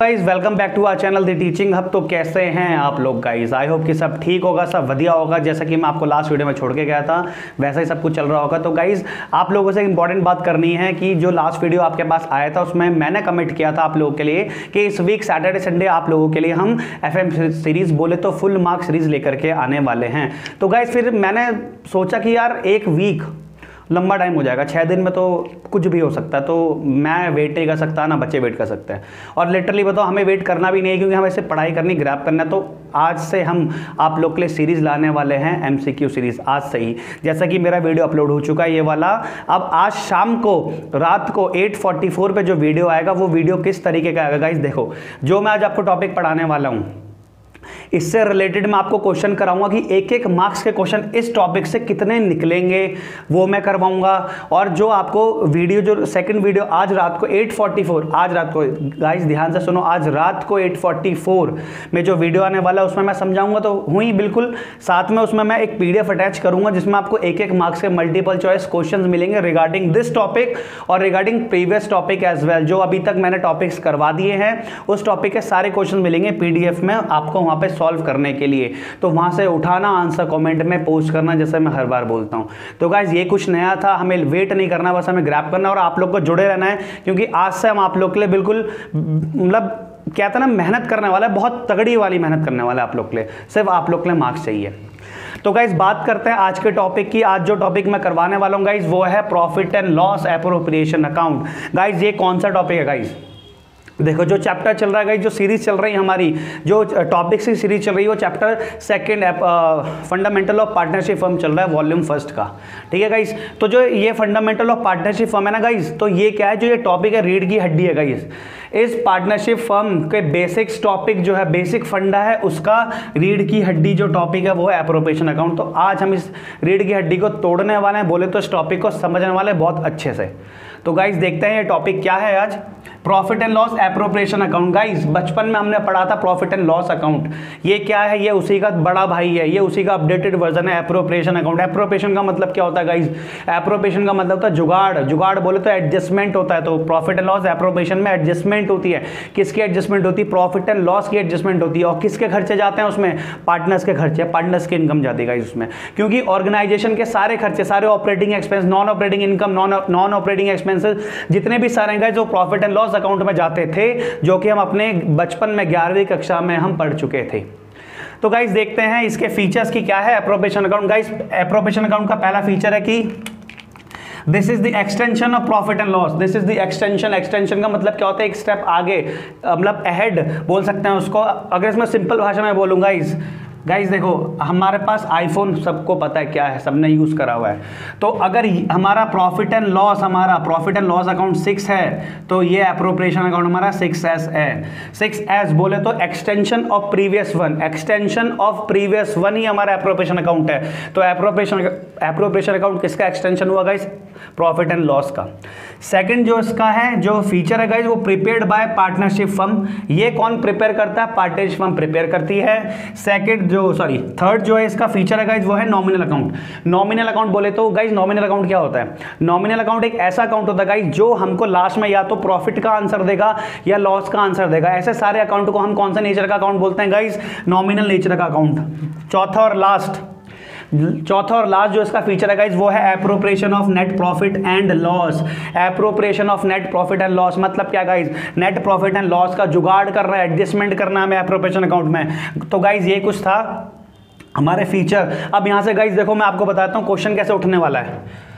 Guys welcome back to our channel the teaching hub. तो कैसे हैं आप लोग गाइस? आई होप कि सब ठीक होगा, सब बढ़िया होगा। जैसा कि मैं आपको लास्ट वीडियो में छोड़ के गया था वैसा ही सब कुछ चल रहा होगा। तो गाइस आप लोगों से इंपॉर्टेंट बात करनी है कि जो लास्ट वीडियो आपके पास आया था उसमें मैंने कमेंट किया था आप लोगों के लिए कि इस वीक सैटरडे संडे आप लोगों के लिए हम FM सीरीज बोले तो फुल मार्क सीरीज लेकर के आने वाले हैं। तो गाइस फिर मैंने सोचा कि यार एक वीक लंबा टाइम हो जाएगा, 6 दिन में तो कुछ भी हो सकता है, तो मैं वेट नहीं कर सकता ना बच्चे वेट कर सकते हैं। और लिटरली बताओ हमें वेट करना भी नहीं है क्योंकि हमें इसे पढ़ाई करनी, ग्रैब करना है। तो आज से हम आप लोग के लिए सीरीज़ लाने वाले हैं MCQ सीरीज़ आज से ही। जैसा कि मेरा वीडियो अपलोड हो चुका है ये वाला, अब आज शाम को रात को 8:44 पे जो वीडियो आएगा वो वीडियो किस तरीके का आएगा गाइस। देखो जो मैं आज आपको टॉपिक पढ़ाने वाला हूँ इससे रिलेटेड मैं आपको क्वेश्चन कराऊंगा कि एक एक मार्क्स के क्वेश्चन इस टॉपिक से कितने निकलेंगे वो मैं करवाऊंगा। और जो आपको वीडियो जो सेकंड वीडियो आज रात को 8:44 आज रात को गाइस ध्यान से सुनो, आज रात को 8:44 में जो वीडियो आने वाला है उसमें मैं समझाऊंगा तो हुई बिल्कुल। साथ में उसमें मैं एक PDF अटैच करूंगा जिसमें आपको एक एक मार्क्स के मल्टीपल चॉइस क्वेश्चन मिलेंगे रिगार्डिंग दिस टॉपिक और regarding previous topic as well. जो अभी तक मैंने टॉपिक्स करवा दिए हैं उस टॉपिक के सारे क्वेश्चन मिलेंगे PDF में आपको वहां पे सॉल्व करने के लिए। तो वहां से उठाना आंसर कमेंट में पोस्ट करना, जैसे मैं हर बार बोलता हूं। तो गाइस ये कुछ नया था, हमें वेट नहीं करना, बस हमें ग्रैब करना और आप लोग को जुड़े रहना है क्योंकि आज से हम आप लोग के लिए बिल्कुल मतलब क्या था ना मेहनत करने वाला है, बहुत तगड़ी वाली मेहनत करने वाला है आप लोग के लिए। सिर्फ आप लोग के लिए मार्क्स चाहिए। तो गाइस बात करते हैं आज के टॉपिक की। आज जो टॉपिक मैं करवाने वाला हूं गाइस वो है profit and loss appropriation account. Guys ये कौन सा टॉपिक है गाइस? देखो जो चैप्टर चल रहा है गाइस, जो सीरीज चल रही है हमारी, जो टॉपिक्स की सीरीज चल रही है वो chapter second fundamental of partnership firm चल रहा है वॉल्यूम फर्स्ट का। ठीक है गाइस, तो जो ये फंडामेंटल ऑफ पार्टनरशिप फर्म है ना गाइस, तो ये क्या है, जो ये टॉपिक है रीढ़ की हड्डी है गाइस। इस पार्टनरशिप फर्म के बेसिक्स टॉपिक जो है, बेसिक फंडा है उसका रीढ़ की हड्डी जो टॉपिक है वो है एप्रोप्रिएशन अकाउंट। तो आज हम इस रीढ़ की हड्डी को तोड़ने वाले हैं, बोले तो इस टॉपिक को समझने वाले बहुत अच्छे से। तो गाइस देखते हैं ये टॉपिक क्या है आज, profit and loss appropriation account. Guys बचपन में हमने पढ़ा था प्रॉफिट एंड लॉस अकाउंट, ये क्या है, ये उसी का बड़ा भाई है, ये उसी का अपडेटेड वर्जन है एप्रोप्रिएशन अकाउंट। एप्रोप्रिएशन का मतलब क्या होता है गाइस? एप्रोप्रिएशन का मतलब होता है जुगाड़, जुगाड़ बोले तो एडजस्टमेंट होता है। तो प्रॉफिट एंड लॉस एप्रोप्रिएशन में एडजस्टमेंट होती है। किसकी एडजस्टमेंट होती है? प्रॉफिट एंड लॉस की एडजस्टमेंट होती है। और किसके खर्चे जाते हैं उसमें? पार्टनर्स के खर्चे, पार्टनर्स की इनकम जाती है गाइस उसमें, क्योंकि ऑर्गेनाइजेशन के सारे खर्चे, सारे operating expense, non operating income, non operating expenses जितने भी सारे हैं जो प्रॉफिट एंड लॉस अकाउंट में जाते थे, जो कि हम अपने बचपन में 11वीं कक्षा में हम पढ़ चुके थे। तो गाइस देखते हैं इसके फीचर्स की क्या है appropriation account. Guys appropriation account का पहला फीचर है कि this is the extension of profit and loss. This is the extension. Extension का मतलब क्या होता है? एक स्टेप आगे, मतलब अहेड बोल सकते हैं उसको। अगर इसमें सिंपल भाषा में बोलूंगा गाइस देखो हमारे पास आईफोन सबको पता है क्या है, सबने यूज करा हुआ है। तो अगर हमारा प्रॉफिट एंड लॉस अकाउंट 6 है तो ये एप्रोप्रिएशन अकाउंट हमारा 6S है। 6S बोले तो extension of previous one, extension of previous one ही हमारा एप्रोप्रिएशन अकाउंट है। तो एप्रोप्रिएशन अकाउंट किसका एक्सटेंशन हुआ गाइस? प्रॉफिट एंड लॉस का। सेकंड जो इसका है जो फीचर है गाइस वो प्रिपेयर्ड बाय पार्टनरशिप फर्म। ये कौन प्रिपेयर करता है? पार्टनरशिप फर्म प्रिपेयर करती है। थर्ड जो है इसका फीचर है गाइस वो है नॉमिनल अकाउंट। नॉमिनल अकाउंट बोले तो गाइस नॉमिनल अकाउंट क्या होता है? नॉमिनल अकाउंट एक ऐसा अकाउंट होता है गाइस जो हमको लास्ट में या तो प्रॉफिट का आंसर देगा या लॉस का आंसर देगा। ऐसे सारे अकाउंट को हम कौन सा नेचर का अकाउंट बोलते हैं गाइस? नॉमिनल नेचर का अकाउंट। चौथा और लास्ट जो इसका फीचर है गाइस वो है appropriation of net profit and loss. Appropriation of net profit and loss मतलब क्या guys? Net profit and loss का जुगाड़ करना है, एडजस्टमेंट करना है एप्रोप्रिएशन अकाउंट में। तो गाइस ये कुछ था हमारे फीचर। अब यहां से गाइस देखो मैं आपको बताता हूं क्वेश्चन कैसे उठने वाला है।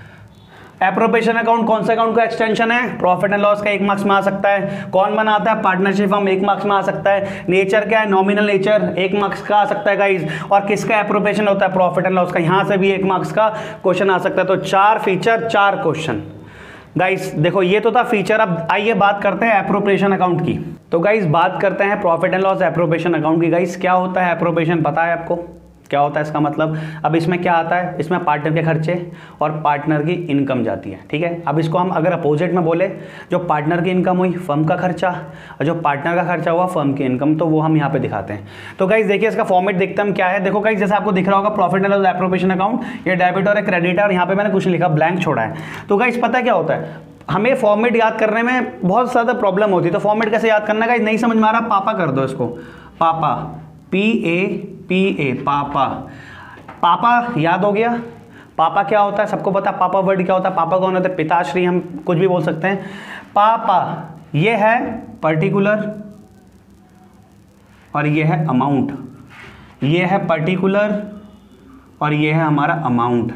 एप्रोप्रिएशन अकाउंट कौन सा अकाउंट का एक्सटेंशन है? प्रॉफिट एंड लॉस का 1 मार्क्स में आ सकता है। कौन बनाता है? पार्टनरशिप फर्म 1 मार्क्स में आ सकता है। नेचर क्या है? नॉमिनल नेचर 1 मार्क्स का आ सकता है गाइस। और किसका एप्रोप्रिएशन होता है? प्रॉफिट एंड लॉस का। यहां से भी 1 मार्क्स का क्वेश्चन आ सकता है। तो 4 फीचर 4 क्वेश्चन गाइस। देखो ये तो था फीचर। अब आइए बात करते हैं एप्रोप्रिएशन अकाउंट की। तो गाइस बात करते हैं profit and loss appropriation account की। गाइस क्या होता है एप्रोप्रिएशन? पता है आपको क्या होता है इसका मतलब? अब इसमें क्या आता है? इसमें पार्टनर के खर्चे और पार्टनर की इनकम जाती है। ठीक है, अब इसको हम अगर अपोजिट में बोले, जो पार्टनर की इनकम हुई फर्म का खर्चा और जो पार्टनर का खर्चा हुआ फर्म की इनकम, तो वो हम यहाँ पे दिखाते हैं। तो गाइस देखिए इसका फॉर्मेट देखते हैं हम क्या है। देखो गाइस जैसे आपको दिख रहा होगा profit and loss appropriation account, ये डेबिट और क्रेडिट है और यहाँ पे मैंने कुछ नहीं लिखा, ब्लैंक छोड़ा है। तो गाइस पता क्या होता है? हमें फॉर्मेट याद करने में बहुत ज़्यादा प्रॉब्लम होती है। तो फॉर्मेट कैसे याद करना का नहीं समझ में आ रहा, पापा कर दो इसको, पापा, PAPA, पापा। पापा याद हो गया। पापा क्या होता है सबको पता, पापा वर्ड क्या होता है, पापा कौन होता है, पिताश्री, हम कुछ भी बोल सकते हैं। पापा ये है पर्टिकुलर और ये है अमाउंट, ये है पर्टिकुलर और ये है हमारा अमाउंट।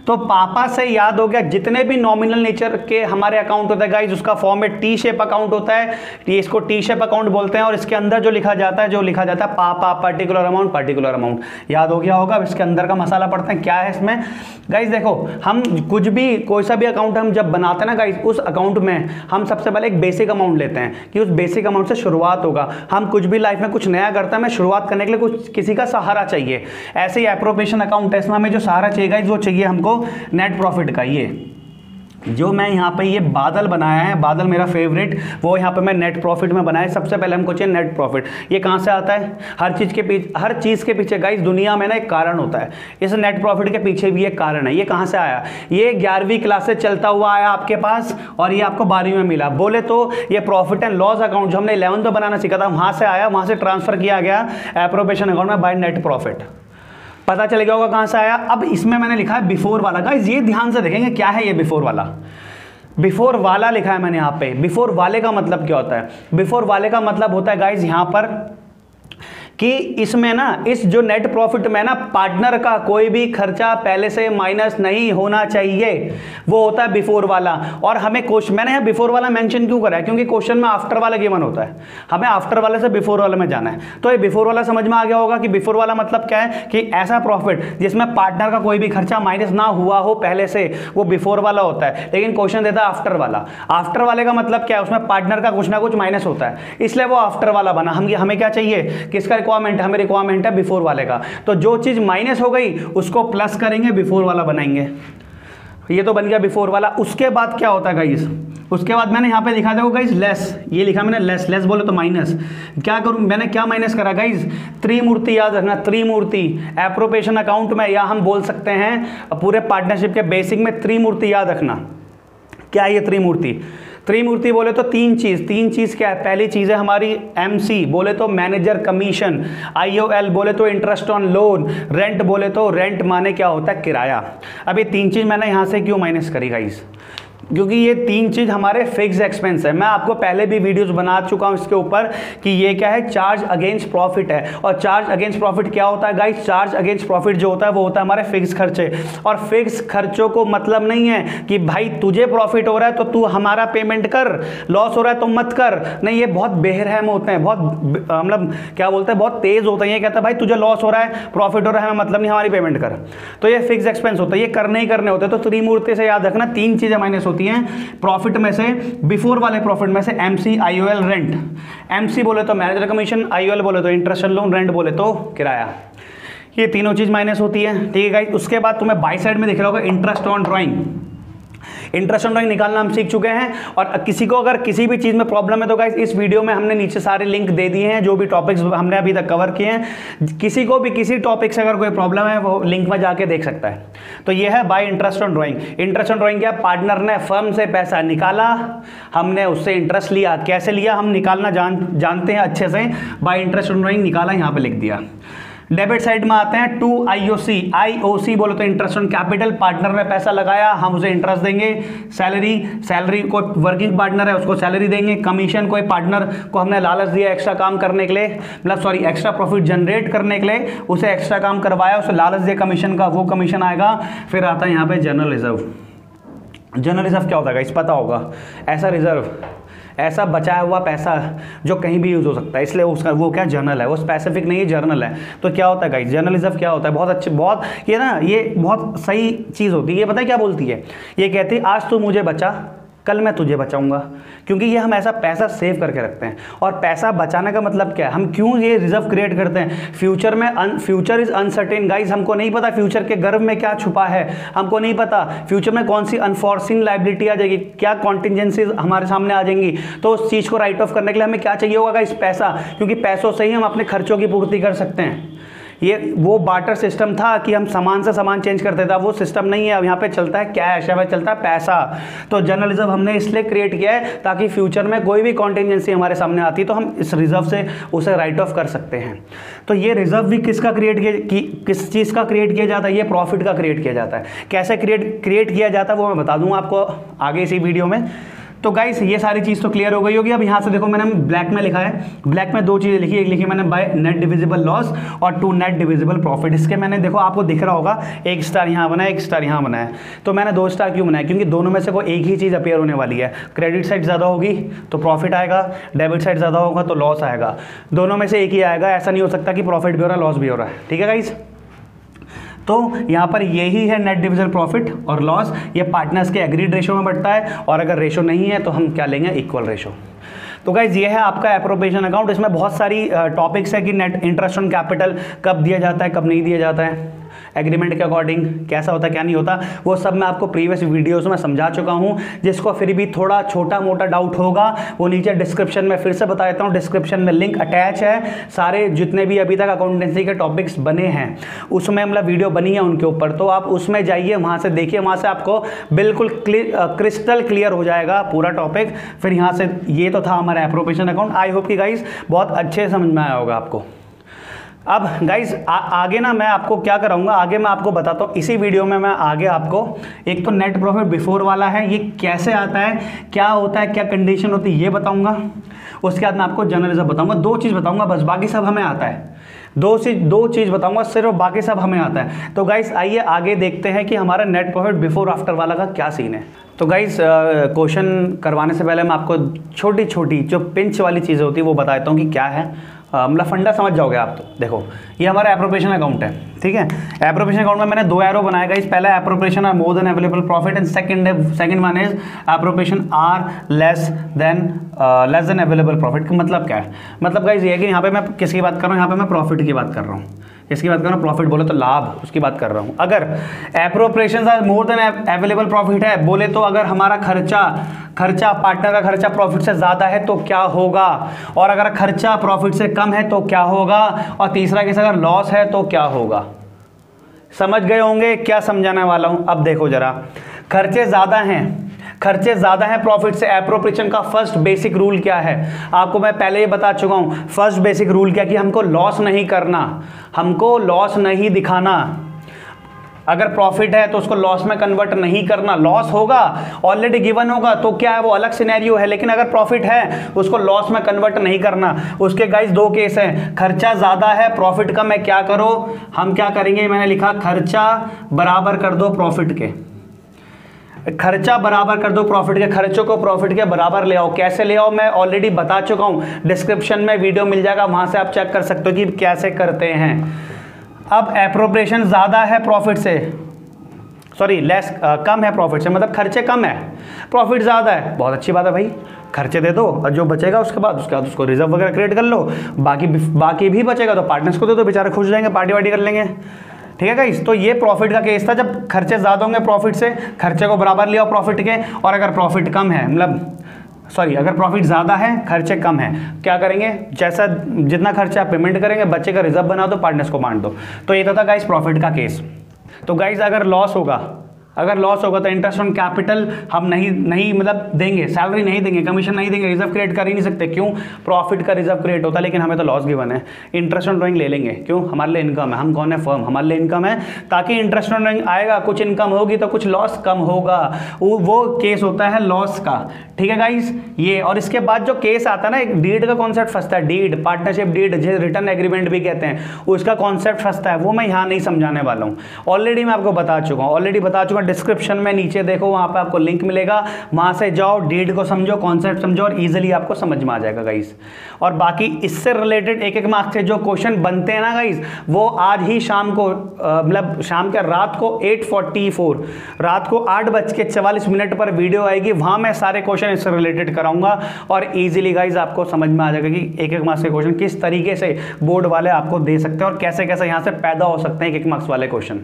तो पापा से याद हो गया जितने भी नॉमिनल नेचर के हमारे अकाउंट होता है गाइज, उसका फॉर्मेट टी शेप अकाउंट होता है, इसको टी शेप अकाउंट बोलते हैं। और इसके अंदर जो लिखा जाता है पापा पर्टिकुलर अमाउंट, पर्टिकुलर अमाउंट याद हो गया होगा। इसके अंदर का मसाला पड़ते हैं क्या है इसमें गाइज। देखो हम कुछ भी कोई सा भी अकाउंट हम जब बनाते हैं ना गाइज, उस अकाउंट में हम सबसे पहले एक बेसिक अमाउंट लेते हैं कि उस बेसिक अमाउंट से शुरुआत होगा। हम कुछ भी लाइफ में कुछ नया करते हैं, हमें शुरुआत करने के लिए कुछ किसी का सहारा चाहिए। ऐसे ही एप्रोप्रिएशन अकाउंट है, इसमें हमें जो सहारा चाहिए गाइज वो चाहिए हमको नेट प्रॉफिट का। ये जो मैं यहाँ पे ये बादल बनाया है, बादल मेरा फेवरेट, वो यहाँ पे मैं नेट प्रॉफिट में बनाया है। सबसे पहले हमको चाहिए नेट प्रॉफिट। ये कहाँ से आता है, हर चीज़ के पीछे गाइस दुनिया में ना एक कारण होता है। इस नेट प्रॉफिट के पीछे भी एक कारण है। ये कहाँ से आया, ये 11वीं क्लास से चलता हुआ आया आपके पास और ये आपको 12वीं में मिला। बोले तो ये प्रॉफिट एंड लॉस अकाउंट जो हमने 11th में बनाना सीखा था, वहाँ से आया, वहाँ से ट्रांसफर किया गया एप्रोप्रिएशन अकाउंट में बाय नेट प्रॉफिट। पता चल गया होगा कहां से आया। अब इसमें मैंने लिखा है बिफोर वाला। गाइस ये ध्यान से देखेंगे क्या है ये बिफोर वाला। बिफोर वाला लिखा है मैंने यहां पे। बिफोर वाले का मतलब क्या होता है, बिफोर वाले का मतलब होता है गाइस यहां पर कि इसमें ना, इस जो नेट प्रॉफिट में ना पार्टनर का कोई भी खर्चा पहले से माइनस नहीं होना चाहिए, वो होता है बिफोर वाला। और हमें क्वेश्चन, मैंने यहाँ बिफोर वाला मेंशन क्यों करा है, क्योंकि क्वेश्चन में आफ्टर वाला गिवन होता है, हमें आफ्टर वाले से बिफोर वाले में जाना है। तो ये बिफोर वाला समझ में आ गया होगा कि बिफोर वाला मतलब क्या है, कि ऐसा प्रॉफिट जिसमें पार्टनर का कोई भी खर्चा माइनस ना हुआ हो पहले से, वो बिफोर वाला होता है। लेकिन क्वेश्चन देता है आफ्टर वाला। आफ्टर वाले का मतलब क्या है, उसमें पार्टनर का कुछ ना कुछ माइनस होता है, इसलिए वो आफ्टर वाला बना। हमें क्या चाहिए, किसका रिक्वायरमेंट है, हमें रिक्वायरमेंट है बिफोर वाले का। तो जो चीज माइनस हो गई उसको प्लस करेंगे, बिफोर वाला बनाएंगे। ये तो बन गया बिफोर वाला। उसके बाद क्या होता है गाइस, उसके बाद मैंने यहां पे लिखा देखो गाइस लेस, ये लिखा मैंने लेस। लेस बोले तो माइनस। क्या करूं, मैंने क्या माइनस करा गाइस, त्रिमूर्ति याद रखना। त्रिमूर्ति एप्रोप्रिएशन अकाउंट में, या हम बोल सकते हैं पूरे पार्टनरशिप के बेसिक में त्रिमूर्ति याद रखना। क्या ये त्रिमूर्ति, त्रिमूर्ति बोले तो तीन चीज क्या है। पहली चीज है हमारी MC बोले तो मैनेजर कमीशन, IOL बोले तो इंटरेस्ट ऑन लोन, रेंट बोले तो रेंट माने क्या होता है, किराया। अब ये तीन चीज मैंने यहां से क्यों माइनस करी गाइस, क्योंकि ये तीन चीज हमारे फिक्स एक्सपेंस है। मैं आपको पहले भी वीडियोस बना चुका हूं इसके ऊपर कि ये क्या है, चार्ज अगेंस्ट प्रॉफिट है। और चार्ज अगेंस्ट प्रॉफिट क्या होता है गाइस, चार्ज अगेंस्ट प्रॉफिट जो होता है वो होता है हमारे फिक्स खर्चे। और फिक्स खर्चों को मतलब नहीं है कि भाई तुझे प्रॉफिट हो रहा है तो तू हमारा पेमेंट कर, लॉस हो रहा है तो मत कर। नहीं, ये बहुत बेरहम होते हैं, बहुत मतलब क्या बोलते हैं, बहुत तेज होते हैं। ये कहता है भाई तुझे लॉस हो रहा है, प्रॉफिट हो रहा है, हमें मतलब नहीं, हमारी पेमेंट कर। तो ये फिक्स एक्सपेंस होता है, ये करने ही करने होते हैं। तो त्रिमूर्ति से याद रखना तीन चीजें माइनस होती हैं प्रॉफिट में से, बिफोर वाले प्रॉफिट में से MC, IOL, रेंट। MC बोले तो मैनेजर कमीशन, IOL बोले तो इंटरेस्ट लोन, रेंट बोले तो किराया। ये तीनों चीज माइनस होती है, ठीक है गाइस। उसके बाद तुम्हें बाई साइड में दिख रहा होगा interest on drawing. Interest on drawing निकालना हम सीख चुके हैं। और किसी को अगर किसी भी चीज में प्रॉब्लम है तो गाइस इस वीडियो में हमने नीचे सारे लिंक दे दिए हैं, जो भी टॉपिक्स हमने अभी तक कवर किए हैं। किसी को भी किसी टॉपिक से अगर कोई प्रॉब्लम है वो लिंक में जाके देख सकता है। तो ये है bye interest on drawing. Interest on drawing क्या, पार्टनर ने फर्म से पैसा निकाला, हमने उससे इंटरेस्ट लिया। कैसे लिया हम निकालना जानते हैं अच्छे से, बाय इंटरेस्ट ऑन ड्राइंग निकाला, यहाँ पे लिख दिया। डेबिट साइड में आते हैं टू IOC बोलो तो इंटरेस्ट ऑन कैपिटल, पार्टनर ने पैसा लगाया, हम उसे इंटरेस्ट देंगे। सैलरी कोई वर्किंग पार्टनर है उसको सैलरी देंगे। कमीशन कोई पार्टनर को हमने लालच दिया एक्स्ट्रा काम करने के लिए, मतलब एक्स्ट्रा प्रॉफिट जनरेट करने के लिए, उसे एक्स्ट्रा काम करवाया, उसे लालच दिया कमीशन का, वो कमीशन आएगा। फिर आता है यहाँ पे जनरल रिजर्व। जनरल रिजर्व क्या होता है इस पता होगा, ऐसा रिजर्व, ऐसा बचाया हुआ पैसा जो कहीं भी यूज हो सकता है, इसलिए उसका वो क्या जर्नल है, वो स्पेसिफिक नहीं है, जर्नल है। तो क्या होता है गाइस, जर्नल रिजर्व क्या होता है, बहुत अच्छे, बहुत ये ना, ये बहुत सही चीज़ होती है। ये पता है क्या बोलती है, ये कहती है आज तू मुझे बचा, कल मैं तुझे बचाऊंगा। क्योंकि ये हम ऐसा पैसा सेव करके रखते हैं। और पैसा बचाने का मतलब क्या है, हम क्यों ये रिजर्व क्रिएट करते हैं, फ्यूचर में, फ्यूचर इज अनसर्टेन गाइस, हमको नहीं पता फ्यूचर के गर्भ में क्या छुपा है, हमको नहीं पता फ्यूचर में कौन सी अनफॉर्सिन लायबिलिटी आ जाएगी, क्या कॉन्टिजेंसीज हमारे सामने आ जाएंगी। तो उस चीज़ को राइट ऑफ करने के लिए हमें क्या चाहिए होगा गाइस, पैसा। क्योंकि पैसों से ही हम अपने खर्चों की पूर्ति कर सकते हैं। ये वो बार्टर सिस्टम था कि हम सामान से सामान चेंज करते थे, वो सिस्टम नहीं है। अब यहाँ पे चलता है कैश, अब चलता है पैसा। तो जनरल रिजर्व हमने इसलिए क्रिएट किया है ताकि फ्यूचर में कोई भी कॉन्टिजेंसी हमारे सामने आती है तो हम इस रिजर्व से उसे राइट ऑफ कर सकते हैं। तो ये रिजर्व भी किसका क्रिएट किया, किस चीज़ का क्रिएट किया जाता है? ये प्रॉफिट का क्रिएट किया जाता है। कैसे क्रिएट किया जाता है वो मैं बता दूंगा आपको आगे इसी वीडियो में। तो गाइस ये सारी चीज़ तो क्लियर हो गई होगी। अब यहाँ से देखो मैंने ब्लैक में लिखा है, ब्लैक में दो चीज़ें लिखी, एक लिखी मैंने बाय नेट डिविजिबल लॉस और टू नेट डिविजिबल प्रॉफिट। इसके मैंने देखो आपको दिख रहा होगा एक स्टार यहाँ बनाया, एक स्टार यहाँ बनाया। तो मैंने 2 स्टार क्यों बनाया? क्योंकि दोनों में से कोई एक ही चीज़ अपीयर होने वाली है। क्रेडिट साइड ज़्यादा होगी तो प्रॉफिट आएगा, डेबिट साइड ज़्यादा होगा तो लॉस आएगा। दोनों में से एक ही आएगा, ऐसा नहीं हो सकता कि प्रॉफिट भी हो रहा है लॉस भी हो रहा है। ठीक है गाइस, तो यहाँ पर यही है नेट डिविजिबल प्रॉफिट और लॉस। ये पार्टनर्स के एग्रीड रेशो में बढ़ता है और अगर रेशो नहीं है तो हम क्या लेंगे? Equal ratio. तो गाइज ये है आपका एप्रोप्रिएशन अकाउंट। इसमें बहुत सारी टॉपिक्स है कि नेट इंटरेस्ट ऑन कैपिटल कब दिया जाता है, कब नहीं दिया जाता है, एग्रीमेंट के अकॉर्डिंग कैसा होता है क्या नहीं होता, वो सब मैं आपको प्रीवियस वीडियोस में समझा चुका हूँ। जिसको फिर भी थोड़ा छोटा मोटा डाउट होगा वो नीचे डिस्क्रिप्शन में फिर से बता देता हूँ, डिस्क्रिप्शन में लिंक अटैच है। सारे जितने भी अभी तक अकाउंटेंसी के टॉपिक्स बने हैं उसमें मतलब वीडियो बनी है उनके ऊपर, तो आप उसमें जाइए, वहाँ से देखिए, वहाँ से आपको बिल्कुल क्रिस्टल क्लियर हो जाएगा पूरा टॉपिक। फिर यहाँ से ये तो था हमारा एप्रोप्रिएशन अकाउंट। आई होप कि गाइज बहुत अच्छे समझ में आया होगा आपको। अब गाइज आगे ना मैं आपको क्या कराऊंगा, आगे मैं आपको बताता हूँ इसी वीडियो में। मैं आगे आपको एक तो नेट प्रॉफिट बिफोर वाला है, ये कैसे आता है, क्या होता है, क्या कंडीशन होती है, ये बताऊंगा। उसके बाद मैं आपको जनरल रिजर्व बताऊंगा। 2 चीज़ बताऊंगा बस, बाकी सब हमें आता है। 2 चीज़ बताऊंगा सिर्फ, बाकी सब हमें आता है। तो गाइज आइए आगे देखते हैं कि हमारा नेट प्रॉफिट बिफोर आफ्टर वाला का क्या सीन है। तो गाइज क्वेश्चन करवाने से पहले मैं आपको छोटी छोटी जो पिंच वाली चीज़ें होती है वो बताता हूँ कि क्या है। मतलब फंडा समझ जाओगे आप। तो देखो ये हमारा एप्रोप्रिएशन अकाउंट है, ठीक है। एप्रोप्रिएशन अकाउंट में मैंने 2 एरो बनाया गाइस। पहला appropriation are more than available profit and second one is appropriation are less than available profit. का मतलब क्या है? मतलब गाइस ये है कि यहाँ पे मैं किसकी बात कर रहा हूँ, यहाँ पे मैं प्रॉफिट की बात कर रहा हूँ। इसकी बात कर रहा हूँ, प्रॉफिट बोले तो लाभ, उसकी बात कर रहा हूँ। अगर appropriation are more than available profit है बोले तो अगर हमारा खर्चा पार्टनर का खर्चा प्रॉफिट से ज़्यादा है तो क्या होगा, और अगर खर्चा प्रॉफिट से कम है तो क्या होगा, और तीसरा केस अगर लॉस है तो क्या होगा। समझ गए होंगे क्या समझाने वाला हूँ। अब देखो जरा, खर्चे ज़्यादा हैं प्रॉफिट से। एप्रोप्रिएशन का फर्स्ट बेसिक रूल क्या है आपको मैं पहले ही बता चुका हूँ। फर्स्ट बेसिक रूल क्या कि हमको लॉस नहीं करना, हमको लॉस नहीं दिखाना। अगर प्रॉफिट है तो उसको लॉस में कन्वर्ट नहीं करना। लॉस होगा ऑलरेडी गिवन होगा तो क्या है वो अलग सिनेरियो है, लेकिन अगर प्रॉफिट है उसको लॉस में कन्वर्ट नहीं करना। उसके गाइस 2 केस हैं, खर्चा ज़्यादा है प्रॉफिट कम है। क्या करो, हम क्या करेंगे, मैंने लिखा खर्चा बराबर कर दो प्रॉफिट के। खर्चा बराबर कर दो प्रॉफिट के, खर्चों को प्रॉफिट के बराबर ले आओ। कैसे ले आओ मैं ऑलरेडी बता चुका हूँ, डिस्क्रिप्शन में वीडियो मिल जाएगा, वहाँ से आप चेक कर सकते हो कि कैसे करते हैं। अब एप्रोप्रिएशन ज़्यादा है प्रॉफिट से, सॉरी कम है प्रॉफिट से, मतलब खर्चे कम है प्रॉफिट ज़्यादा है। बहुत अच्छी बात है भाई, खर्चे दे दो और जो बचेगा उसके बाद उसको रिजर्व वगैरह क्रिएट कर लो। बाकी भी बचेगा तो पार्टनर्स को दे दो, बेचारे खुश हो जाएंगे, पार्टी वार्टी कर लेंगे। ठीक है गाइस, तो ये प्रॉफिट का केस था। जब खर्चे ज़्यादा होंगे प्रॉफिट से, खर्चे को बराबर लिया प्रॉफिट के, और अगर प्रॉफिट कम है अगर प्रॉफिट ज़्यादा है खर्चे कम है, क्या करेंगे, जैसा जितना खर्चा आप पेमेंट करेंगे बच्चे का रिजर्व बना दो, पार्टनर्स को बांट दो। तो ये था गाइस प्रॉफिट का केस। तो गाइस अगर लॉस होगा तो इंटरेस्ट ऑन कैपिटल हम नहीं मतलब देंगे, सैलरी नहीं देंगे, कमीशन नहीं देंगे, रिजर्व क्रिएट कर ही नहीं सकते। क्यों? प्रॉफिट का रिजर्व क्रिएट होता है, लेकिन हमें तो लॉस गिवन है। इंटरेस्ट ऑन ड्राइंग ले लेंगे, क्यों? हमारे लिए इनकम है, हम कौन है, फर्म, हमारे लिए इनकम है, ताकि इंटरेस्ट ऑन ड्राइंग आएगा, कुछ इनकम होगी तो कुछ लॉस कम होगा। वो केस होता है लॉस का। ठीक है गाइस, ये। और इसके बाद जो केस आता है ना, एक डीड का कॉन्सेप्ट फंसता है, डीड, पार्टनरशिप डीड, जिसे रिटर्न एग्रीमेंट भी कहते हैं, उसका कॉन्सेप्ट फंसता है। वो मैं यहाँ नहीं समझाने वाला हूँ, ऑलरेडी मैं आपको बता चुका हूँ। डिस्क्रिप्शन में नीचे देखो, वहाँ पे आपको लिंक मिलेगा, वहाँ से जाओ, डीड को समझो, कॉन्सेप्ट समझो, और इजीली आपको समझ में आ जाएगा गाइस। और बाकी इससे रिलेटेड एक मार्क्स से जो क्वेश्चन बनते हैं ना गाइस, वो आज ही शाम को मतलब शाम के रात को 8:44 रात को 8:44 पर वीडियो आएगी, वहाँ मैं सारे क्वेश्चन इससे रिलेटेड कराऊंगा, और इजीली गाइस आपको समझ में आ जाएगा कि एक मार्क्स के क्वेश्चन किस तरीके से बोर्ड वाले आपको दे सकते हैं और कैसे कैसे यहाँ से पैदा हो सकते हैं एक मार्क्स वाले क्वेश्चन।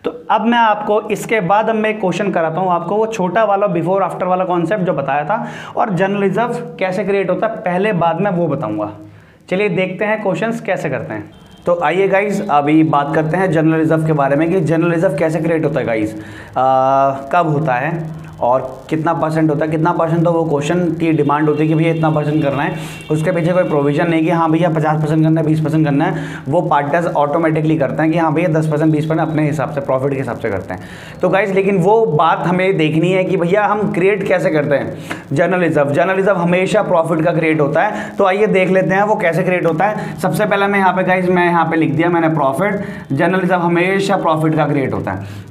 तो अब मैं आपको इसके बाद मैं एक क्वेश्चन कराता हूँ आपको, वो छोटा वाला बिफोर आफ्टर वाला कॉन्सेप्ट जो बताया था, और जनरल रिजर्व कैसे क्रिएट होता है पहले बाद में वो बताऊंगा। चलिए देखते हैं क्वेश्चंस कैसे करते हैं। तो आइए गाइस अभी बात करते हैं जनरल रिजर्व के बारे में कि जनरल रिजर्व कैसे क्रिएट होता है गाइस, कब होता है और कितना परसेंट होता है। कितना परसेंट तो वो क्वेश्चन की डिमांड होती है कि भैया इतना परसेंट करना है, उसके पीछे कोई प्रोविजन नहीं कि हाँ भैया 50% करना है 20% करना है। वो पार्टनर्स ऑटोमेटिकली करते हैं कि हाँ भैया 10% 20% अपने हिसाब से प्रॉफिट के हिसाब से करते हैं। तो गाइस लेकिन वो बात हमें देखनी है कि भैया हम क्रिएट कैसे करते हैं जनरल रिजर्व। जनरल रिजर्व हमेशा प्रॉफिट का क्रिएट होता है। तो आइए देख लेते हैं वो कैसे क्रिएट होता है। सबसे पहले मैं यहाँ पे गाइस मैं यहाँ पे लिख दिया मैंने प्रॉफिट। जनरल रिजर्व हमेशा प्रॉफिट का क्रिएट होता है।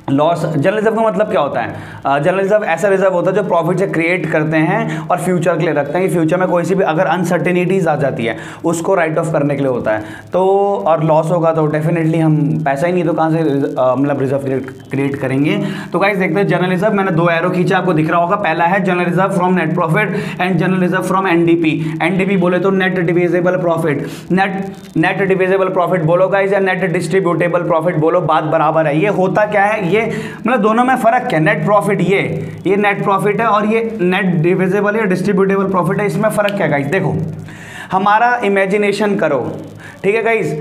लॉस जनरल रिजर्व का मतलब क्या होता है? जनरल रिजर्व ऐसा रिजर्व होता है जो प्रॉफिट से क्रिएट करते हैं और फ्यूचर के लिए रखते हैं कि फ्यूचर में कोई सी भी अगर अनसर्टेनिटीज आ जाती है उसको राइट ऑफ करने के लिए होता है। तो और लॉस होगा तो डेफिनेटली हम पैसा ही नहीं तो कहाँ से मतलब रिजर्व क्रिएट करेंगे। तो गाइस देखते हैं जनरल रिजर्व। मैंने 2 एरो खींचा, आपको दिख रहा होगा। पहला है general reserve from net profit and general reserve from NDP. NDP बोले तो net divisible profit, net divisible profit बोलो गाइस या नेट डिस्ट्रीब्यूटेबल प्रॉफिट बोलो, बात बराबर है। ये होता क्या है, ये मतलब दोनों में फर्क क्या है? नेट प्रॉफिट ये नेट प्रॉफिट है और ये नेट डिविजिबल या डिस्ट्रीब्यूटेबल प्रॉफिट है। इसमें फर्क क्या गाइस? देखो हमारा इमेजिनेशन करो, ठीक है गाइस।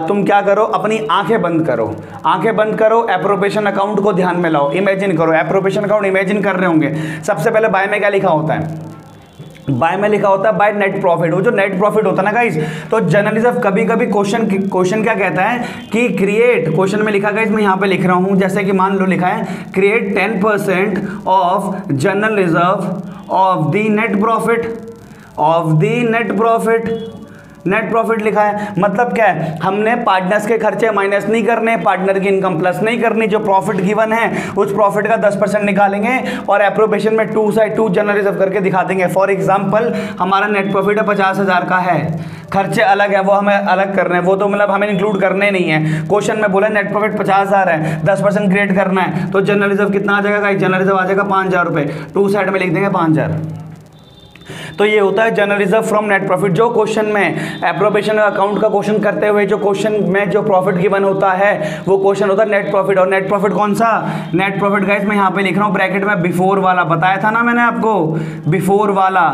तुम क्या करो, अपनी आंखें बंद करो, आंखें बंद करो, एप्रोप्रिएशन अकाउंट को ध्यान में लाओ, इमेजिन करो। एप्रोप्रिएशन अकाउंट इमेजिन कर रहे होंगे। सबसे पहले बाय में क्या लिखा होता है? बाय में लिखा होता है बाय नेट प्रॉफिट। वो जो नेट प्रॉफिट होता है ना गाइस, तो जनरल रिजर्व कभी कभी क्वेश्चन क्या कहता है कि क्रिएट, क्वेश्चन में लिखा गाइस मैं यहाँ पे लिख रहा हूँ, जैसे कि मान लो लिखा है create 10% of general reserve of the net profit, of the net profit. Net profit लिखा है मतलब क्या है? हमने पार्टनर्स के खर्चे माइनस नहीं करने, पार्टनर की इनकम प्लस नहीं करनी, जो प्रॉफिट गिवन है उस प्रॉफिट का 10% निकालेंगे और एप्रोप्रिएशन में 2 जनरल रिजर्व करके दिखा देंगे। फॉर एग्जांपल हमारा नेट प्रॉफिट है 50,000 का है, खर्चे अलग है वो हमें अलग करने हैं, वो तो मतलब हमें इंक्लूड करने नहीं है। क्वेश्चन में बोला नेट प्रॉफिट 50,000 है, 10% क्रिएट करना है, तो जनरल रिजर्व कितना आ जाएगा? जनरल रिजर्व आ जाएगा 5,000 रुपये, 2 साइड में लिख देंगे 5,000। तो ये होता है general reserve from net profit. जो क्वेश्चन में एप्रोप्रिएशन अकाउंट का क्वेश्चन करते हुए जो क्वेश्चन में जो प्रॉफिट गिवन होता है वो क्वेश्चन होता है नेट प्रॉफिट। और नेट प्रॉफिट कौन सा? नेट प्रॉफिट गाइस मैं यहाँ पे लिख रहा हूँ ब्रैकेट में बिफोर वाला, बताया था ना मैंने आपको बिफोर वाला।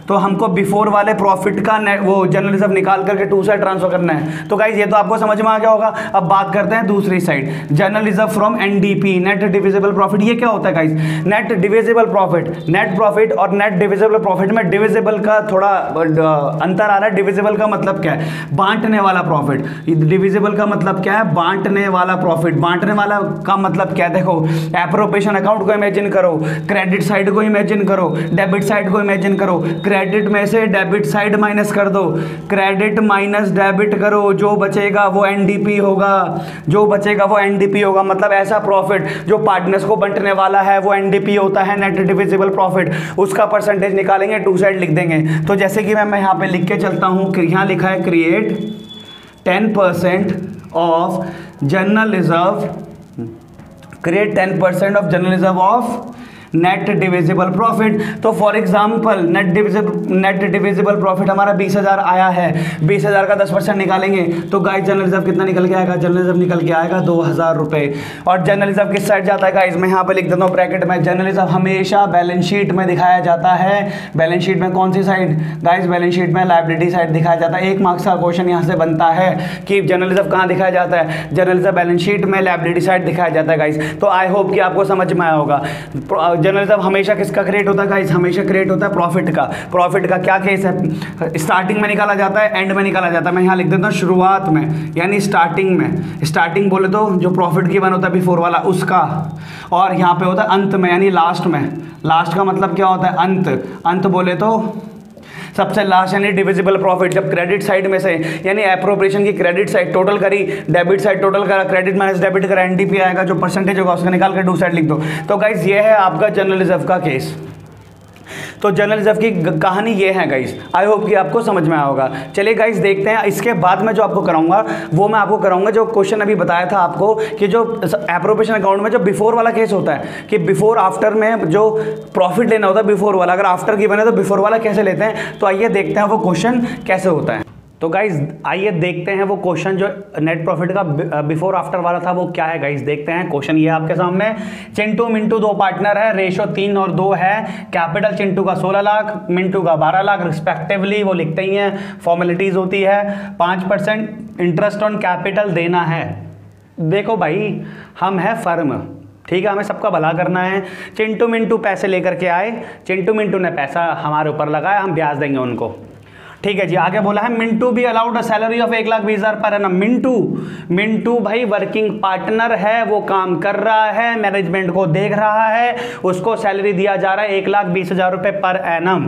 तो हमको बिफोर वाले प्रॉफिट का वो जनरल रिजर्व निकाल करके 2 साइड ट्रांसफर करना है। तो गाइस ये तो आपको समझ में आ गया होगा। अब बात करते हैं दूसरी side, general reserve from NDP, net divisible profit. ये क्या होता है guys? Net divisible profit, net profit और नेट डिविजिबल प्रॉफिट में डिविजिबल का थोड़ा अंतर आ रहा है। डिविजिबल का मतलब क्या है? बांटने वाला प्रॉफिट। डिविजिबल का मतलब क्या है? बांटने वाला प्रॉफिट। बांटने वाला का मतलब क्या है? देखो एप्रोप्रिएशन अकाउंट को इमेजिन करो, क्रेडिट साइड को इमेजिन करो, डेबिट साइड को इमेजिन करो। क्रेडिट में से डेबिट साइड माइनस कर दो, क्रेडिट माइनस डेबिट करो, जो बचेगा वो एनडीपी होगा, जो बचेगा वो एनडीपी होगा। मतलब ऐसा प्रॉफिट जो पार्टनर्स को बंटने वाला है वो एनडीपी होता है, नेट डिविजिबल प्रॉफिट। उसका परसेंटेज निकालेंगे, 2 साइड लिख देंगे। तो जैसे कि मैं यहाँ पे लिख के चलता हूँ, यहाँ लिखा है create 10% of general reserve, create 10% of general reserve of net divisible profit. तो for example net divisible profit हमारा 20,000 आया है, 20,000 का 10% निकालेंगे तो गाइस जनरल रिजर्व कितना निकल के आएगा? जनरल रिजर्व निकल के आएगा 2,000 रुपये। और जनरल रिजर्व किस साइड जाता है गाइस? मैं यहाँ पे लिख देता हूँ ब्रैकेट में, जनरल रिजर्व हमेशा बैलेंस शीट में दिखाया जाता है। बैलेंस शीट में कौन सी साइड गाइस? बैलेंस शीट में लायबिलिटी साइड दिखाया जाता है। 1 मार्क्स का क्वेश्चन यहाँ से बनता है कि जनरल रिजर्व कहाँ दिखाया जाता है? जनरल रिजर्व बैलेंस शीट में लायबिलिटी साइड दिखाया जाता है गाइस। तो आई होप कि आपको समझ में आया होगा। जनरल रिजर्व हमेशा किसका क्रिएट होता है गाइस? हमेशा क्रिएट होता है प्रॉफिट का। प्रॉफिट का क्या केस है? स्टार्टिंग में निकाला जाता है, एंड में निकाला जाता है। मैं यहाँ लिख देता हूँ शुरुआत में, यानी स्टार्टिंग में। स्टार्टिंग बोले तो जो प्रॉफिट गिवन होता है बिफोर वाला उसका, और यहाँ पे होता है अंत में यानी लास्ट में। लास्ट का मतलब क्या होता है? अंत। अंत बोले तो सबसे लास्ट यानी डिविजिबल प्रॉफिट। जब क्रेडिट साइड में से यानी एप्रोप्रिएशन की क्रेडिट साइड टोटल करी, डेबिट साइड टोटल करा, क्रेडिट माइनस डेबिट करा, एनडीपी आएगा, जो परसेंटेज होगा उसका निकाल कर 2 साइड लिख दो। तो गाइस ये है आपका जनरल रिजर्व का केस। तो जनरल रिजर्व की कहानी ये है गाइस। आई होप कि आपको समझ में आया होगा। चलिए गाइस देखते हैं। इसके बाद में जो आपको कराऊंगा वो मैं आपको कराऊंगा जो क्वेश्चन अभी बताया था आपको कि जो एप्रोप्रिएशन अकाउंट में जो बिफोर वाला केस होता है कि बिफोर आफ्टर में जो प्रॉफिट लेना होता है बिफोर वाला, अगर आफ्टर की बने तो बिफोर वाला कैसे लेते हैं। तो आइए देखते हैं वो क्वेश्चन कैसे होता है। तो गाइज आइए देखते हैं वो क्वेश्चन जो नेट प्रॉफिट का बिफोर आफ्टर वाला था वो क्या है गाइज। देखते हैं क्वेश्चन ये आपके सामने। चिंटू मिंटू 2 पार्टनर है, रेशो 3 और 2 है। कैपिटल चिंटू का 16 लाख, मिंटू का 12 लाख रिस्पेक्टिवली, वो लिखते ही हैं, फॉर्मेलिटीज होती है। 5% इंटरेस्ट ऑन कैपिटल देना है। देखो भाई, हम है फर्म, ठीक है, हमें सबका भला करना है। चिंटू मिंटू पैसे लेकर के आए, चिंटू मिंटू ने पैसा हमारे ऊपर लगाया, हम ब्याज देंगे उनको, ठीक है जी। आगे बोला है मिंटू भी allowed a salary of 1,20,000 per annum. Mintu भाई वर्किंग पार्टनर है, वो काम कर रहा है, मैनेजमेंट को देख रहा है, उसको सैलरी दिया जा रहा है 1,20,000 रुपये पर एनम,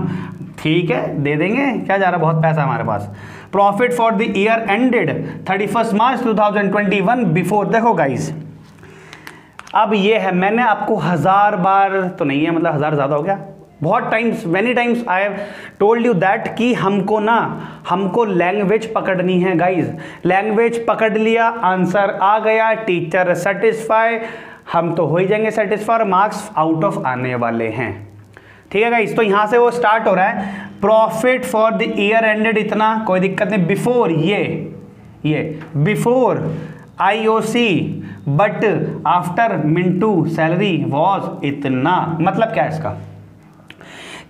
ठीक है, दे देंगे, क्या जा रहा है, बहुत पैसा हमारे पास। Profit for the year ended 31 March 2021 before. देखो गाइज, अब ये है, मैंने आपको 1000 बार तो नहीं है, मतलब 1000 ज़्यादा हो गया, बहुत times, many times I have told you that कि हमको लैंग्वेज पकड़नी है गाइज। लैंग्वेज पकड़ लिया, आंसर आ गया, टीचर सेटिस्फाई, हम तो हो ही जाएंगे सेटिस्फाई, मार्क्स आउट ऑफ आने वाले हैं, ठीक है गाइज। तो यहां से वो स्टार्ट हो रहा है, profit for the year ended इतना, कोई दिक्कत नहीं, बिफोर ये before IOC but after Mintu salary was इतना। मतलब क्या है इसका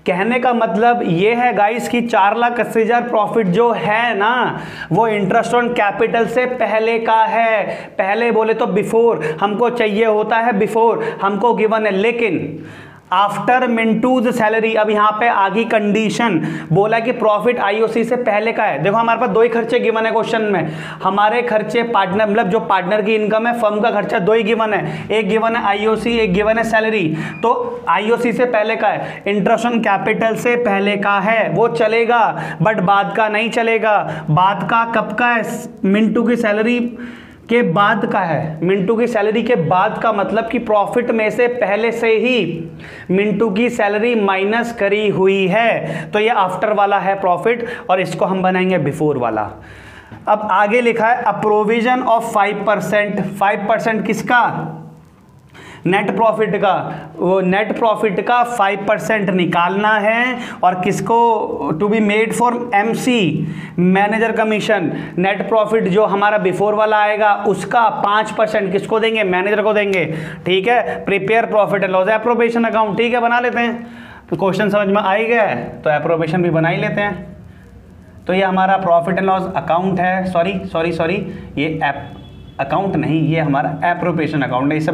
कहने का मतलब ये है गाइस कि 4,80,000 प्रॉफिट जो है ना, वो इंटरेस्ट ऑन कैपिटल से पहले का है। पहले बोले तो बिफोर, हमको चाहिए होता है बिफोर, हमको गिवन है, लेकिन आफ्टर मिंटूज सैलरी। अब यहाँ पे आगे कंडीशन बोला कि प्रॉफिट IOC से पहले का है। देखो हमारे पास दो ही खर्चे गिवन है क्वेश्चन में, हमारे खर्चे पार्टनर, मतलब जो पार्टनर की इनकम है, फर्म का खर्चा दो ही गिवन है, एक गिवन है IOC, एक गिवन है सैलरी। तो IOC से पहले का है, इंटरेस्ट ऑन कैपिटल से पहले का है, वो चलेगा, बट बाद का नहीं चलेगा। बाद का कब का है? मिंटू की सैलरी के बाद का है। मिंटू की सैलरी के बाद का मतलब कि प्रॉफिट में से पहले से ही मिंटू की सैलरी माइनस करी हुई है, तो ये आफ्टर वाला है प्रॉफिट, और इसको हम बनाएंगे बिफोर वाला। अब आगे लिखा है अ प्रोविजन ऑफ 5%। 5% किसका? नेट प्रॉफिट का। वो नेट प्रॉफिट का 5% निकालना है, और किसको? To be made for MC, manager commission. Net profit जो हमारा बिफोर वाला आएगा उसका 5% किसको देंगे? मैनेजर को देंगे, ठीक है। Prepare profit and loss appropriation account, ठीक है, बना लेते हैं। तो क्वेश्चन समझ में आ ही गया है, तो एप्रोप्रिएशन भी बना ही लेते हैं। तो ये हमारा प्रॉफिट एंड लॉस अकाउंट है, सॉरी ये अकाउंट नहीं, ये हमारा एप्रोप्रिएशन अकाउंट है। इसे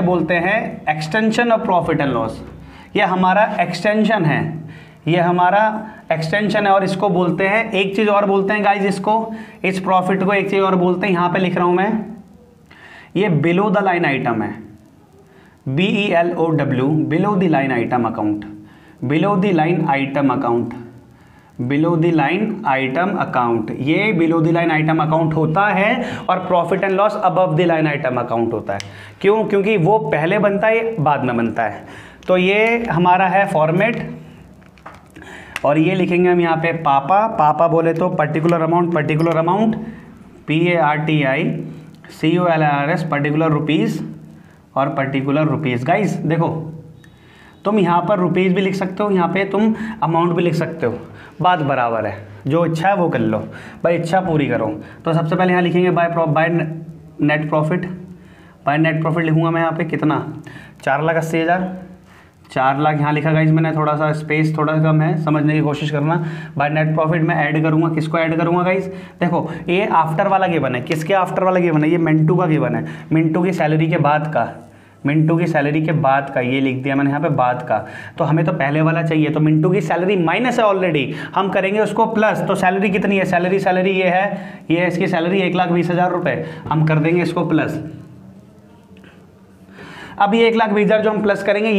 बोलते हैं extension of profit and loss. ये हमारा एक्सटेंशन है, और इसको बोलते हैं, एक चीज़ और बोलते हैं गाइज, इस प्रॉफिट को एक चीज़ और बोलते हैं, यहाँ पे लिख रहा हूँ मैं, ये बिलो द लाइन आइटम है, BELOW, below the line item account, below the line item account, below the line item account. ये below the line item account होता है, और profit and loss above the line item account होता है। क्यों? क्योंकि वो पहले बनता है, बाद में बनता है। तो ये हमारा है फॉर्मेट, और ये लिखेंगे हम यहाँ पे पापा बोले तो particular amount, PARTICULARS, particular rupees, और पर्टिकुलर रुपीज़। गाइस देखो, तुम यहाँ पर रुपीज़ भी लिख सकते हो, यहाँ पे तुम अमाउंट भी लिख सकते हो, बात बराबर है, जो इच्छा है वो कर लो भाई, इच्छा पूरी करो। तो सबसे पहले यहाँ लिखेंगे by net profit. By net profit लिखूंगा मैं यहाँ पे कितना? 4,80,000। 4 लाख यहाँ लिखा गाइस मैंने, थोड़ा सा स्पेस थोड़ा कम है, समझने की कोशिश करना। बाय नेट प्रॉफिट में ऐड करूँगा, किसको ऐड करूँगा गाइस? देखो ये आफ्टर वाला गिवन है, किसके आफ्टर वाला गिवन है? ये मिंटू का गिवन है, मिंटू की सैलरी के बाद का, मिंटू की सैलरी के बाद का, ये लिख दिया मैंने यहाँ पे बाद का। तो हमें तो पहले वाला चाहिए, तो मिंटू की सैलरी माइनस है ऑलरेडी, हम करेंगे उसको प्लस। तो सैलरी कितनी है? सैलरी ये है इसकी सैलरी 1,20,000 रुपये, हम कर देंगे इसको प्लस। अब ये 1,20,000 जो हम प्लस करेंगे,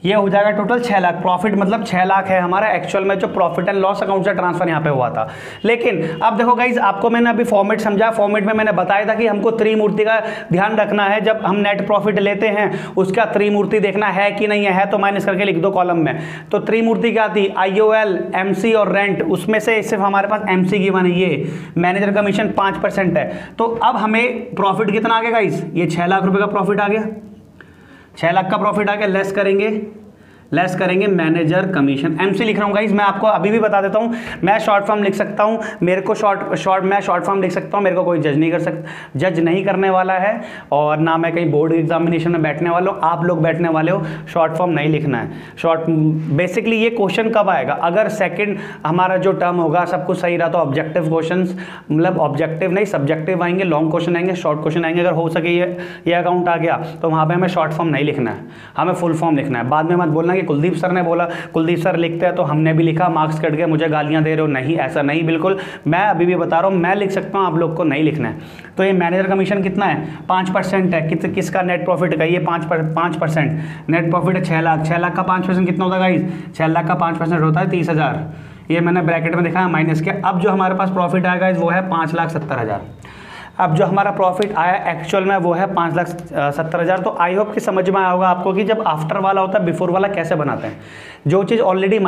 ये हो जाएगा टोटल 6 लाख। प्रॉफिट मतलब 6 लाख है हमारा एक्चुअल में, जो प्रॉफिट एंड लॉस अकाउंट से ट्रांसफर यहाँ पे हुआ था। लेकिन अब देखो गाइज, आपको मैंने अभी फॉर्मेट समझा, फॉर्मेट में मैंने बताया था कि हमको त्रिमूर्ति का ध्यान रखना है। जब हम नेट प्रॉफिट लेते हैं उसका त्रिमूर्ति देखना है कि नहीं है तो माइनस करके लिख दो कॉलम में। तो त्रिमूर्ति क्या थी? IOL, MC और रेंट। उसमें से सिर्फ हमारे पास MC गिवन है, ये मैनेजर कमीशन 5% है। तो अब हमें प्रॉफिट कितना आ गया गाइज? ये 6 लाख रुपये का प्रॉफिट आ गया, 6 लाख का प्रॉफिट आ गया। लेस करेंगे लेस करेंगे मैनेजर कमीशन। एमसी लिख रहा हूँ गाइस, मैं आपको अभी भी बता देता हूँ, मैं शॉर्ट फॉर्म लिख सकता हूँ, मेरे को मैं शॉर्ट फॉर्म लिख सकता हूँ, मेरे को कोई जज नहीं करने वाला है, और ना मैं कहीं बोर्ड एग्जामिनेशन में बैठने वाला हूँ, आप लोग बैठने वाले हो, शॉर्ट फॉर्म नहीं लिखना है। बेसिकली ये क्वेश्चन कब आएगा, अगर सेकंड हमारा जो टर्म होगा सब कुछ सही रहा तो ऑब्जेक्टिव क्वेश्चंस, मतलब ऑब्जेक्टिव नहीं सब्जेक्टिव आएंगे, लॉन्ग क्वेश्चन आएंगे, शॉर्ट क्वेश्चन आएंगे। अगर हो सके ये अकाउंट आ गया तो वहाँ पे हमें शॉर्ट फॉर्म नहीं लिखना है, हमें फुल फॉर्म लिखना है। बाद में मत बोलना कि कुलदीप सर ने बोला, कुलदीप सर लिखते हैं तो हमने भी लिखा, मार्क्स कट गए, मुझे गालियां दे रहे हो। नहीं, ऐसा नहीं, बिल्कुल मैं अभी भी बता रहा हूँ, मैं लिख सकता हूँ, आप लोग को नहीं लिखना है। तो ये मैनेजर कमीशन कितना है, 5% है। किसका नेट प्रॉफिट का, ये 5%। नेट प्रॉफिट है 6 लाख, 6 लाख का 5% कितना होता है गाइस, 6 लाख का 5% होता है 30,000। ये मैंने ब्रैकेट में दिखाया माइनस के। अब जो हमारे पास प्रॉफिट आएगा वो है 5,70,000। अब जो हमारा प्रॉफिट आया एक्चुअल में वो है 5,70,000। तो आई होप कि समझ में आया होगा आपको कि जब आफ्टर वाला होता है बिफोर वाला कैसे बनाते हैं। जो चीज़ ऑलरेडी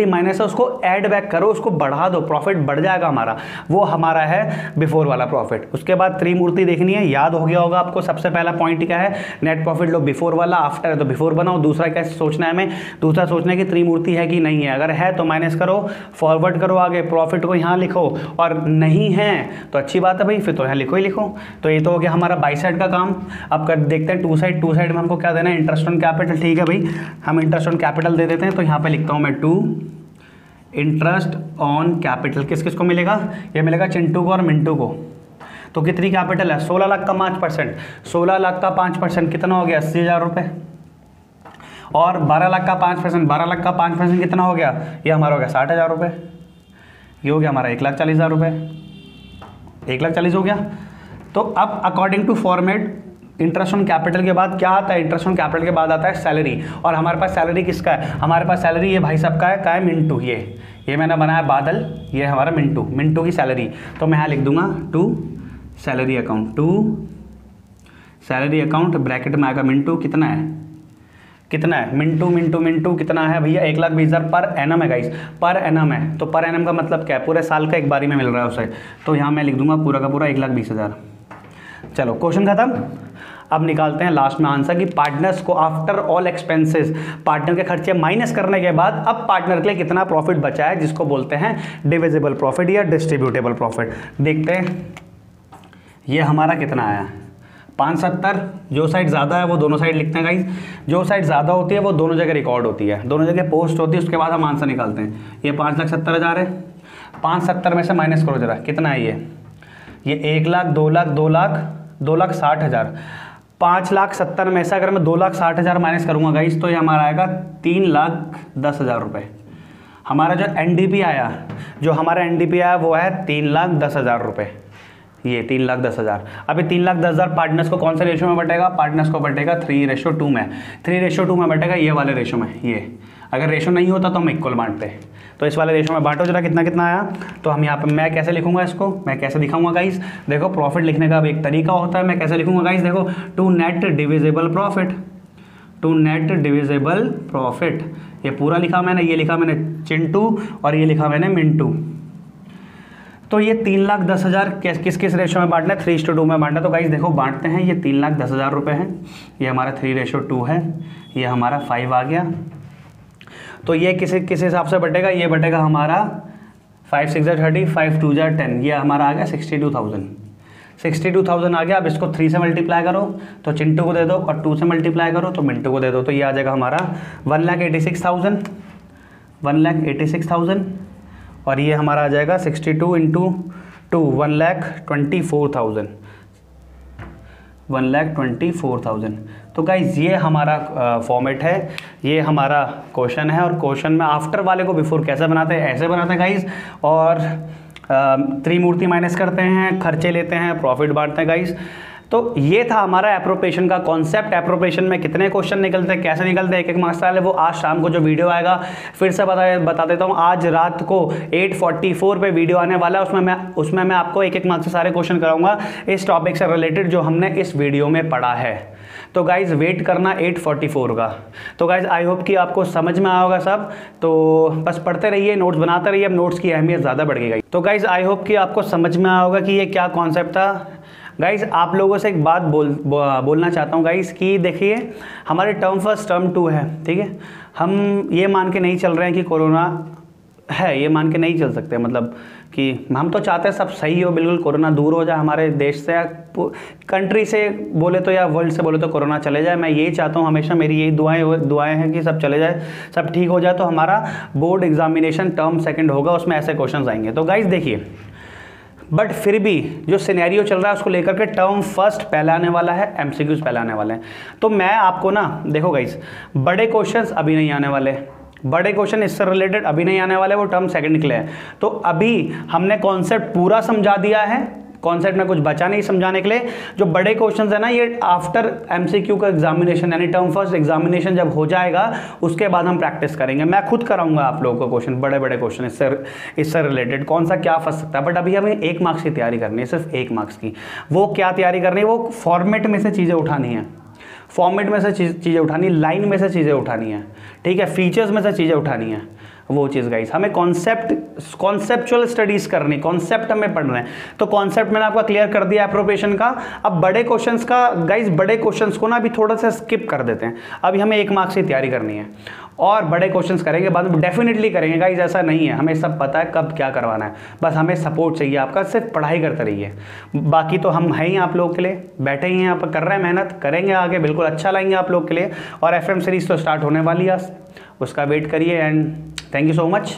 माइनस है, उसको ऐड बैक करो, उसको बढ़ा दो, प्रॉफिट बढ़ जाएगा हमारा, वो हमारा है बिफोर वाला प्रॉफिट। उसके बाद त्रिमूर्ति देखनी है, याद हो गया होगा आपको। सबसे पहला पॉइंट क्या है, नेट प्रॉफिट लो बिफोर वाला, आफ्टर है तो बिफोर बनाओ। दूसरा कैसे सोचना है हमें, दूसरा सोचना है कि त्रिमूर्ति है कि नहीं है, अगर है तो माइनस करो, फॉरवर्ड करो आगे, प्रॉफिट को यहाँ लिखो, और नहीं है तो अच्छी बात है भाई, फिर तो यहाँ लिखो ही लिखो। तो ये तो हो गया हमारा बाई साइड का काम। अब देखते हैं टू साइड में हमको क्या देना है, इंटरेस्ट ऑन कैपिटल। ठीक है भाई, हम इंटरेस्ट ऑन कैपिटल दे देते हैं। तो यहाँ पे लिखता हूँ मैं 2 इंटरेस्ट ऑन कैपिटल। किस किस को मिलेगा, ये मिलेगा चिंटू को और मिंटू को। तो कितनी कैपिटल है, 16 लाख का 5%, 16 लाख का 5% कितना हो गया, 80,000 रुपये। और 12 लाख का 5%, 12 लाख का 5% कितना हो गया, ये हमारा हो गया 60,000 रुपये। ये हो गया हमारा 1,40,000 रुपये, 1,40,000 हो गया। तो अब according to format interest on capital के बाद क्या आता है, इंटरेस्ट ऑन कैपिटल के बाद आता है सैलरी। और हमारे पास सैलरी किसका है, हमारे पास सैलरी ये भाई साहब का है मिंटू। ये मैंने बनाया बादल, ये हमारा मिंटू की सैलरी। तो मैं यहाँ लिख दूंगा 2 salary account, 2 salary account, bracket में आएगा मिंटू। कितना है मिंटू कितना है भैया, 1,20,000 पर एनम है गाइस, पर एनम है। तो पर एनम का मतलब क्या है, पूरे साल का एक बारी में मिल रहा है उसे। तो यहाँ मैं लिख दूंगा पूरा का पूरा 1,20,000। चलो क्वेश्चन खत्म। अब निकालते हैं लास्ट में आंसर कि पार्टनर्स को आफ्टर ऑल एक्सपेंसेस, पार्टनर के खर्चे माइनस करने के बाद अब पार्टनर के लिए कितना प्रॉफिट बचा है, जिसको बोलते हैं डिविजिबल प्रॉफिट या डिस्ट्रीब्यूटेबल प्रॉफिट। देखते हैं ये हमारा कितना आया, 570। जो साइड ज़्यादा है वो दोनों साइड लिखते हैं गाइस, जो साइड ज़्यादा होती है वो दोनों जगह रिकॉर्ड होती है, दोनों जगह पोस्ट होती है। उसके बाद हम आंसर निकालते हैं। ये 5,70,000 है, 570 में से माइनस करो जरा, कितना है ये 1 लाख, 2 लाख, 2,60,000। 5,70,000 में से अगर मैं 2,60,000 माइनस करूँगा गाइस तो ये हमारा आएगा 3,10,000 रुपये। हमारा जो एनडीपी आया, वो है 3,10,000 रुपये। ये 3,10,000। अभी 3,10,000 पार्टनर्स को कौन से रेशो में बटेगा, पार्टनर्स को बटेगा 3:2 में, 3:2 में बटेगा ये वाले रेशो में। ये अगर रेशो नहीं होता तो हम इक्वल बांटते हैं। तो इस वाले रेशो में बांटो जरा, कितना कितना आया। तो हम यहाँ पे, मैं कैसे लिखूंगा इसको, मैं कैसे दिखाऊंगा गाइस, देखो प्रॉफिट लिखने का भी एक तरीका होता है। मैं कैसे लिखूंगा गाइस, देखो टू नेट डिविजिबल प्रॉफिट, ये पूरा लिखा मैंने, ये लिखा मैंने चिंटू और ये लिखा मैंने मिंटू। तो ये 3,10,000 किस किस रेशो में बांटना है, 3:2 में बांटना है। तो गाइस देखो बांटते हैं, ये 3,10,000 रुपये है, ये हमारा 3:2 है, ये हमारा 5 आ गया। तो ये किस हिसाब से बटेगा, ये बटेगा हमारा 5 6 30, 5 2 10, ये हमारा आ गया 62,000 आ गया। अब इसको 3 से मल्टीप्लाई करो तो चिंटू को दे दो, और 2 से मल्टीप्लाई करो तो मिंटू को दे दो। तो ये आ जाएगा हमारा 1,86,000, और ये हमारा आ जाएगा 62 × 2, 1,24,000। तो गाइज ये हमारा फॉर्मेट है, ये हमारा क्वेश्चन है। और क्वेश्चन में आफ्टर वाले को बिफोर कैसे बनाते हैं, ऐसे बनाते हैं गाइज। और त्रिमूर्ति माइनस करते हैं, खर्चे लेते हैं, प्रॉफिट बांटते हैं गाइज। तो ये था हमारा एप्रोप्रिएशन का कॉन्सेप्ट। एप्रोप्रिएशन में कितने क्वेश्चन निकलते हैं, कैसे निकलते हैं, एक मार्क्स वाले, वो आज शाम को जो वीडियो आएगा फिर से बता देता हूँ। आज रात को 8:44 पे वीडियो आने वाला है, उसमें मैं आपको एक मार्क्स से सारे क्वेश्चन कराऊंगा इस टॉपिक से रिलेटेड जो हमने इस वीडियो में पढ़ा है। तो गाइज वेट करना 8:44 का। तो गाइज आई होप कि आपको समझ में आया होगा सब। तो बस पढ़ते रहिए, नोट्स बनाते रहिए, अब नोट्स की अहमियत ज़्यादा बढ़ गई। तो गाइज आई होप कि आपको समझ में आया होगा कि ये क्या कॉन्सेप्ट था। गाइस आप लोगों से एक बात बोलना चाहता हूँ गाइस कि देखिए हमारे टर्म फर्स्ट टर्म 2 है, ठीक है। हम ये मान के नहीं चल रहे हैं कि कोरोना है, ये मान के नहीं चल सकते, मतलब कि हम तो चाहते हैं सब सही हो, बिल्कुल कोरोना दूर हो जाए हमारे देश से या कंट्री से बोले तो या वर्ल्ड से बोले तो कोरोना चले जाए। मैं यही चाहता हूँ, हमेशा मेरी यही दुआएं हैं कि सब चले जाए, सब ठीक हो जाए, तो हमारा बोर्ड एग्जामिनेशन टर्म सेकंड होगा, उसमें ऐसे क्वेश्चन आएंगे। तो गाइज देखिए, बट फिर भी जो सिनेरियो चल रहा है उसको लेकर के टर्म फर्स्ट पहले आने वाला है, एमसीक्यूज पहले आने वाले हैं। तो मैं आपको ना देखो गाइज, बड़े क्वेश्चंस अभी नहीं आने वाले, बड़े क्वेश्चन इससे रिलेटेड अभी नहीं आने वाले, वो टर्म सेकंड के लिए है। तो अभी हमने कॉन्सेप्ट पूरा समझा दिया है, कॉन्सेप्ट में कुछ बचा नहीं समझाने के लिए। जो बड़े क्वेश्चंस है ना, ये आफ्टर एमसीक्यू का एग्जामिनेशन यानी टर्म फर्स्ट एग्जामिनेशन जब हो जाएगा उसके बाद हम प्रैक्टिस करेंगे। मैं खुद कराऊंगा आप लोगों को क्वेश्चन, बड़े बड़े क्वेश्चन इससे रिलेटेड कौन सा क्या फंस सकता है। बट अभी हमें 1 मार्क्स की तैयारी करनी है, सिर्फ 1 मार्क्स की। वो क्या तैयारी करनी है, वो फॉर्मेट में से चीज़ें उठानी है, फॉर्मेट में से चीज़ें उठानी, लाइन में से चीज़ें उठानी है, ठीक है, फीचर्स में से चीज़ें उठानी है, वो चीज़ गाइस। हमें कॉन्सेप्चुअल स्टडीज करनी, कॉन्सेप्ट हमें पढ़ना है। तो कॉन्सेप्ट मैंने आपका क्लियर कर दिया एप्रोप्रिएशन का। अब बड़े क्वेश्चंस का गाइस, बड़े क्वेश्चंस को ना अभी थोड़ा सा स्किप कर देते हैं, अभी हमें 1 मार्क्स की तैयारी करनी है और बड़े क्वेश्चंस करेंगे बाद में, डेफिनेटली करेंगे गाइस, ऐसा नहीं है, हमें सब पता है कब क्या करवाना है, बस हमें सपोर्ट चाहिए आपका, सिर्फ पढ़ाई करते रहिए। बाकी तो हम हैं ही आप लोगों के लिए, बैठे ही हैं यहाँ पर, कर रहे हैं मेहनत, करेंगे आगे, बिल्कुल अच्छा लाएंगे आप लोग के लिए। और FM सीरीज तो स्टार्ट होने वाली है, उसका वेट करिए। And thank you so much.